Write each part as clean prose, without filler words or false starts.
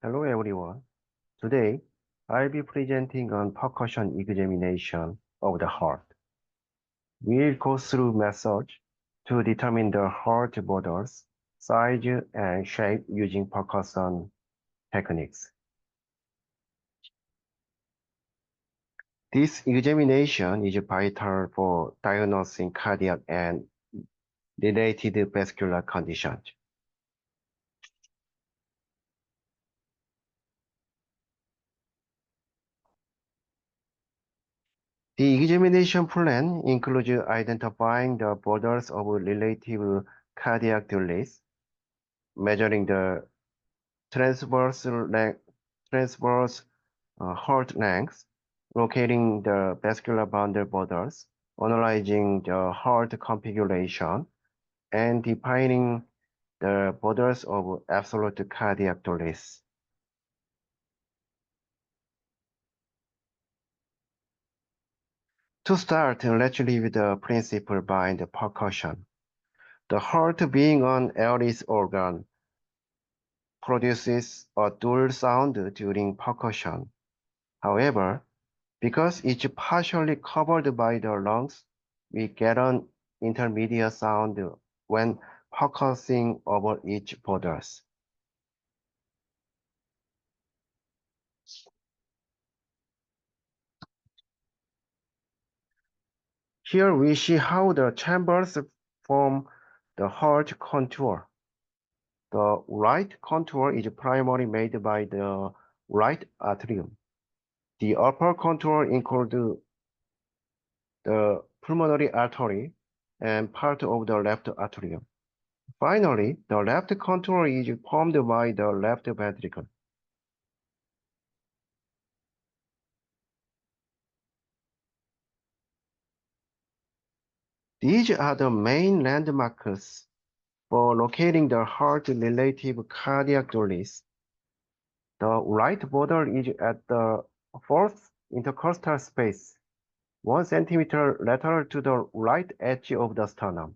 Hello everyone. Today, I'll be presenting on percussion examination of the heart. We'll go through methods to determine the heart borders, size, and shape using percussion techniques. This examination is vital for diagnosing cardiac and related vascular conditions. The examination plan includes identifying the borders of relative cardiac delays, measuring the transverse heart length, locating the vascular boundary borders, analyzing the heart configuration, and defining the borders of absolute cardiac delays. To start, let's review the principle behind the percussion. The heart, being an aortic organ, produces a dual sound during percussion. However, because it's partially covered by the lungs, we get an intermediate sound when percussing over each borders. Here we see how the chambers form the heart contour. The right contour is primarily made by the right atrium. The upper contour includes the pulmonary artery and part of the left atrium. Finally, the left contour is formed by the left ventricle. These are the main landmarks for locating the heart-related cardiac delays. The right border is at the fourth intercostal space, 1 centimeter lateral to the right edge of the sternum.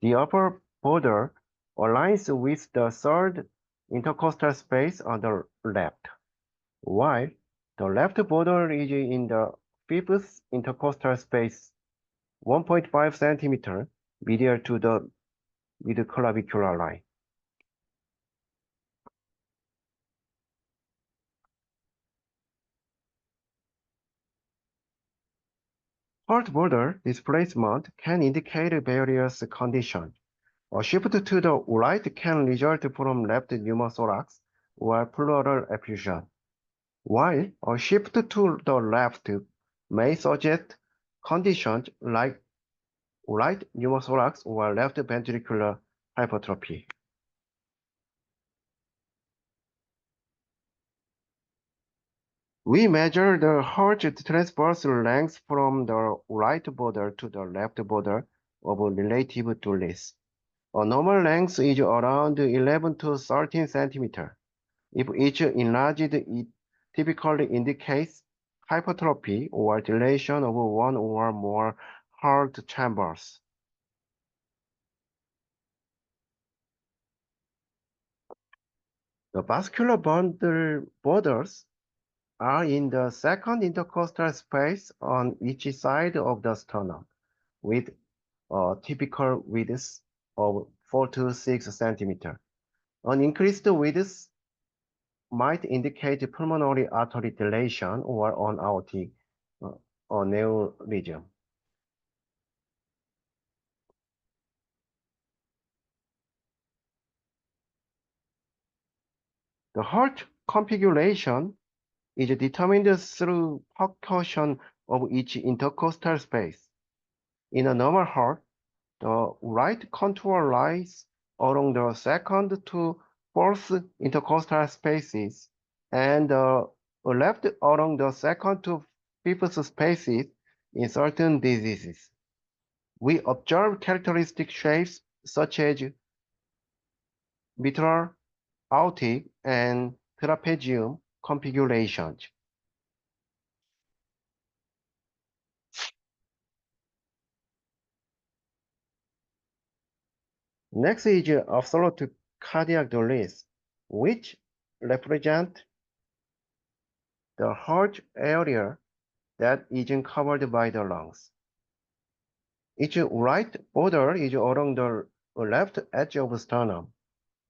The upper border aligns with the third intercostal space on the left, while the left border is in the fifth intercostal space, 1.5 centimeter medial to the mid-clavicular line. Heart border displacement can indicate various conditions. A shift to the right can result from left pneumothorax or pleural effusion, while a shift to the left may suggest conditions like right pneumothorax or left ventricular hypertrophy. We measure the heart transverse length from the right border to the left border of relative delays. A normal length is around 11 to 13 centimeter. If it's enlarged, it typically indicates hypertrophy or dilation of one or more heart chambers. The vascular borders are in the second intercostal space on each side of the sternum, with a typical width of 4 to 6 centimeters. An increased width might indicate pulmonary artery dilation or an aortic aneurysm. The heart configuration is determined through percussion of each intercostal space. In a normal heart, the right contour lies along the second to fourth intercostal spaces, and the left along the second to fifth spaces in certain diseases. We observe characteristic shapes such as mitral, aortic, and trapezium configurations. Next is absolute cardiac delays, which represent the heart area that isn't covered by the lungs. Its right border is along the left edge of sternum.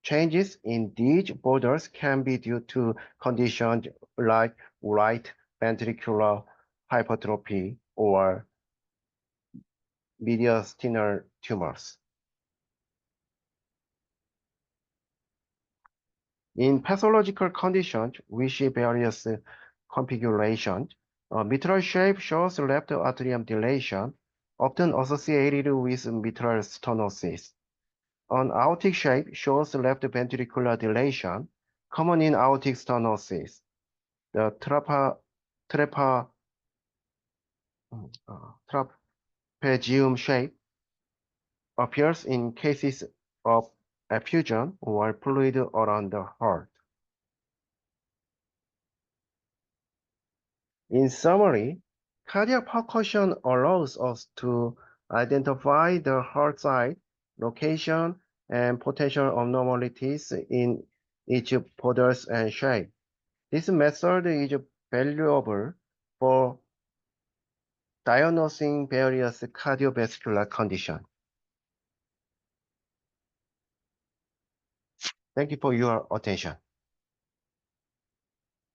Changes in these borders can be due to conditions like right ventricular hypertrophy or mediastinal tumors. In pathological conditions, we see various configurations. Mitral shape shows left atrium dilation, often associated with mitral stenosis. An aortic shape shows left ventricular dilation, common in aortic stenosis. The trapezium shape appears in cases of effusion or fluid around the heart. In summary, cardiac percussion allows us to identify the heart site, location, and potential abnormalities in each borders and shape. This method is valuable for diagnosing various cardiovascular conditions. Thank you for your attention.